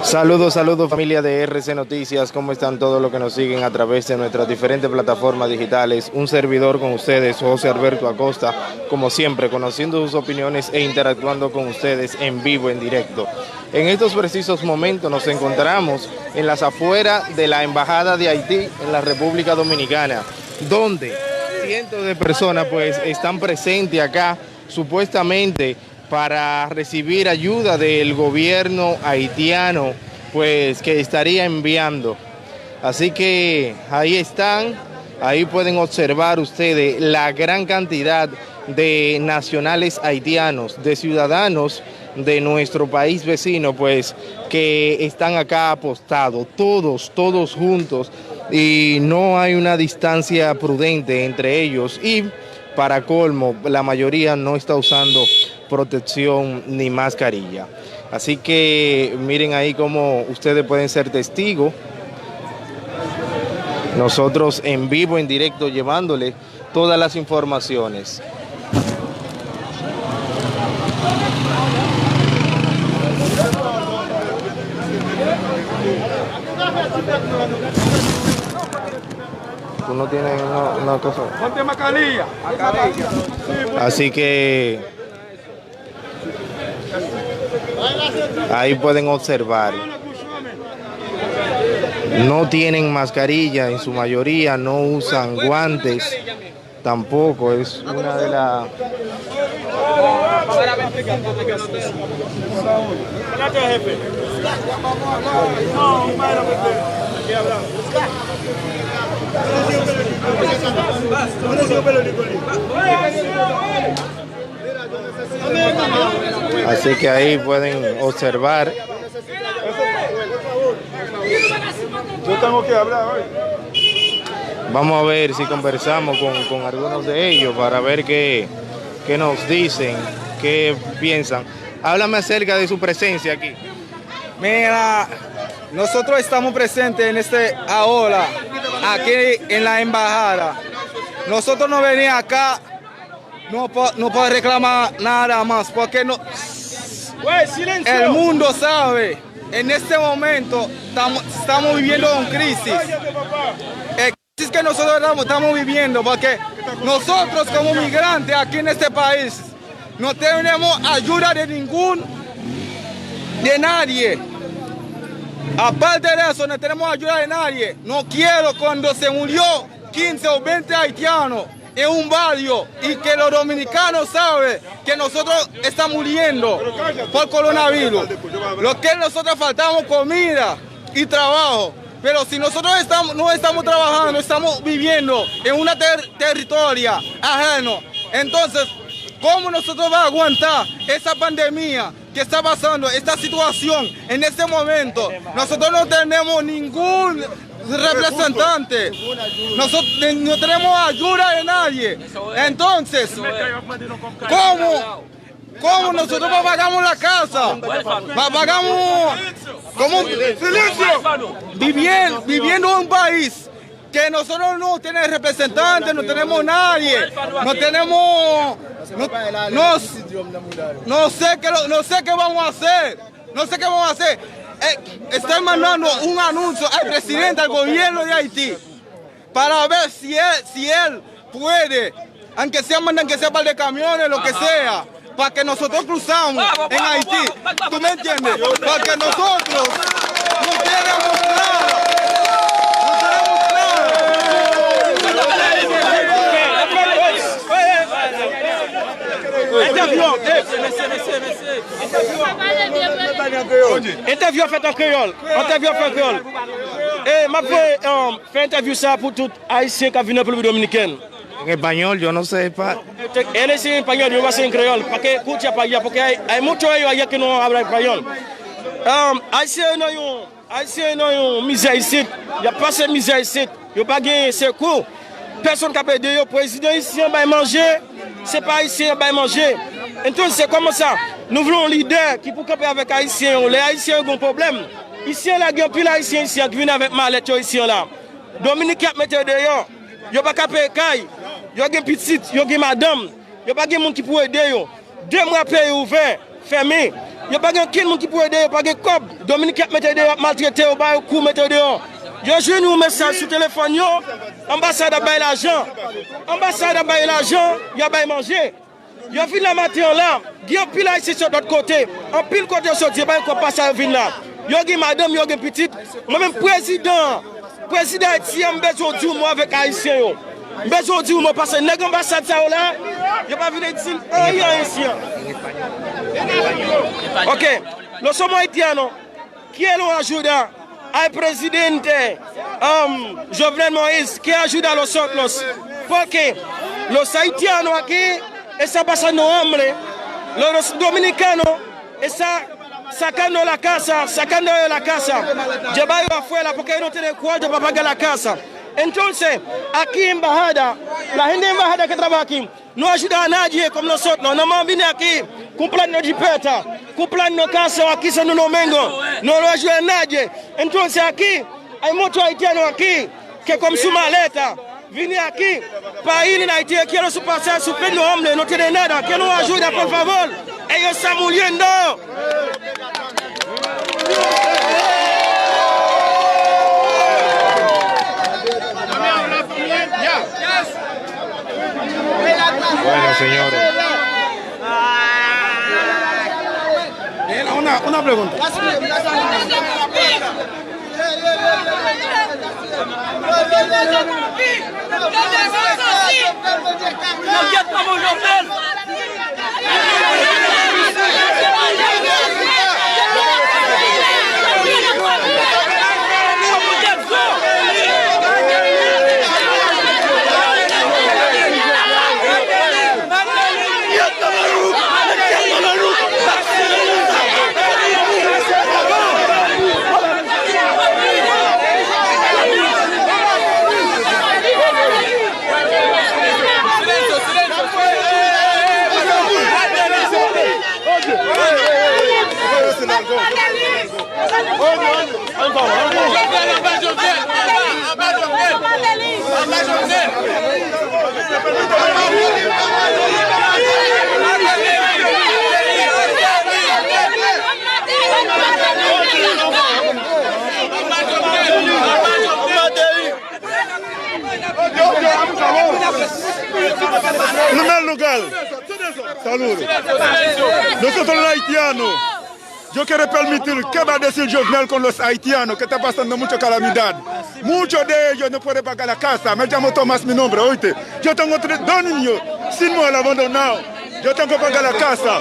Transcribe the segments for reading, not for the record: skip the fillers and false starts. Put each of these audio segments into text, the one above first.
Saludos, saludos familia de RC Noticias, ¿cómo están todos los que nos siguen a través de nuestras diferentes plataformas digitales? Un servidor con ustedes, José Alberto Acosta, como siempre, conociendo sus opiniones e interactuando con ustedes en vivo, en directo. En estos precisos momentos nos encontramos en las afueras de la Embajada de Haití en la República Dominicana, donde cientos de personas pues están presentes acá, supuestamente para recibir ayuda del gobierno haitiano, pues que estaría enviando. Así que ahí están, ahí pueden observar ustedes la gran cantidad de nacionales haitianos, de ciudadanos de nuestro país vecino, pues que están acá apostados, todos juntos, y no hay una distancia prudente entre ellos, y para colmo, la mayoría no está usando protección ni mascarilla. Así que miren ahí como ustedes pueden ser testigos. Nosotros en vivo, en directo, llevándole todas las informaciones. Tú no tienes una cosa. Ponte mascarilla. Así que ahí pueden observar. No tienen mascarilla en su mayoría, no usan guantes, tampoco es una de las... Así que ahí pueden observar. Yo tengo que hablar hoy. Vamos a ver si conversamos con algunos de ellos para ver qué nos dicen, qué piensan. Háblame acerca de su presencia aquí. Mira, nosotros estamos presentes en ahora, aquí en la embajada. Nosotros no venimos acá, no puedo reclamar nada más, porque no, el mundo sabe, en este momento estamos viviendo una crisis. Es que nosotros estamos viviendo, porque nosotros como migrantes aquí en este país no tenemos ayuda de nadie. Aparte de eso, no tenemos ayuda de nadie. No quiero cuando se murió 15 o 20 haitianos en un barrio y que los dominicanos saben que nosotros estamos muriendo por coronavirus. Lo que nosotros faltamos comida y trabajo. Pero si nosotros no estamos trabajando, estamos viviendo en una territoria ajeno, entonces, ¿cómo nosotros vamos a aguantar esa pandemia que está pasando, esta situación en este momento? Nosotros no tenemos ningún representante, nosotros no tenemos ayuda de nadie. Entonces, ¿cómo nosotros pagamos la casa? Pagamos viviendo en un país que nosotros no tenemos representantes, no tenemos nadie, no tenemos, no sé qué vamos a hacer, Estoy mandando un anuncio al presidente, al gobierno de Haití, para ver si él puede, aunque sea par de camiones, lo que sea, para que nosotros cruzamos en Haití. ¿Tú me entiendes? Porque nosotros no tenemos nada. Interview fait en créole. Et m'a fait interview ça pour tout haïtien qui vient de la République dominicaine. En español, yo no sé. Él es en español, yo voy a hacer en creole, para que escuche para allá, porque hay muchos de ellos allá que no hablan español. Haïtien no yon misère ici, il y a pas de misère ici, il n'y a pas de secours. Personne qui peut aider, le président ici va manger, c'est pas haïtien qui va manger. Entonces, c'est comme ça. Nous voulons un leader qui peut camper avec haïtiens. Les haïtiens ont un problème. Ici, il y a un pile haïtien ici qui vient avec mallette ici là. Dominique qui mette dehors. Il n'y a pas de caille. Il y a des petites, il y a des madame. Il n'y a pas de monde qui peut aider. 2 mois pays ouvert, fermé. Il n'y a pas quelqu'un qui peut aider, il n'y a pas de cop. Dominique a mis aider, maltraité, il a coup, mettre dehors. Je joue un message sur le téléphone, l'ambassade a payé l'argent. L'ambassade a payé l'argent, il a payé manger. Il a vu la matin là, il y a pile ici sur l'autre côté. En pile côté sorti, il n'y a pas encore passé à venir là. Il y a madame, il y a petite. Moi-même, président Haïti, je besoin de dire moi avec Haïtien. Je besoin de dire moi parce que l'ambassade là, il n'y a pas vu d'Haïtien. Rien Haïtien. Ok, nous sommes Haïtiens. Qui est l'ajuda al presidente Jovenel Moïse, que ajuda los otros? Porque los haitianos aquí están pasando hambre, los dominicanos están sacando la casa, sacando de la casa, llevando afuera porque no tienen cuarto para pagar la casa. Entonces, aquí en Embajada, la gente de Embajada que trabaja aquí, no ayuda a nadie como nosotros. No más viene aquí, cumplan de jipeta, cumplan de casa, aquí se no mengo, no lo ayuda a nadie. Entonces aquí, hay muchos haitianos aquí, que con su maleta, vienen aquí, para ir en Haití, quieren su pasar, su pleno hombre, no tienen nada, que nos ayuda, por favor. Ellos están muriendo. Bueno, señores. Una pregunta. Primer lugar, saludos. Nosotros los haitianos, yo quiero permitir que va a decir Jovenel con los haitianos que está pasando mucha calamidad. Muchos de ellos no pueden pagar la casa. Me llamo Tomás, mi nombre, oíste. Yo tengo dos niños sin mujer abandonados. Yo tengo que pagar la casa.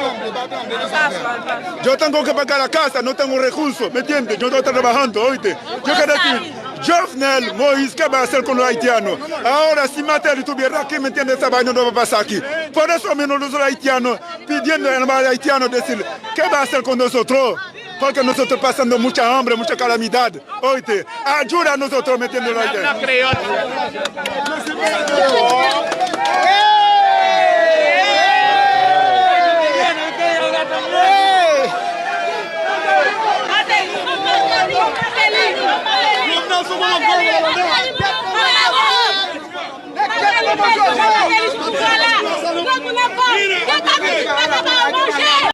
Yo tengo que pagar la casa, no tengo recursos, ¿me entiendes? Yo estoy trabajando, oíste. Yo quiero decir, Jovenel Moïse, ¿qué va a hacer con los haitianos? Ahora, si Mattel estuviera aquí, ¿me entiendes? Esa vaina no va a pasar aquí. Por eso mismo los haitianos, pidiendo al haitiano decir, ¿qué va a hacer con nosotros? Porque nosotros pasando mucha hambre, mucha calamidad. Oíste, ayuda a nosotros, ¿me entiendes? Mira,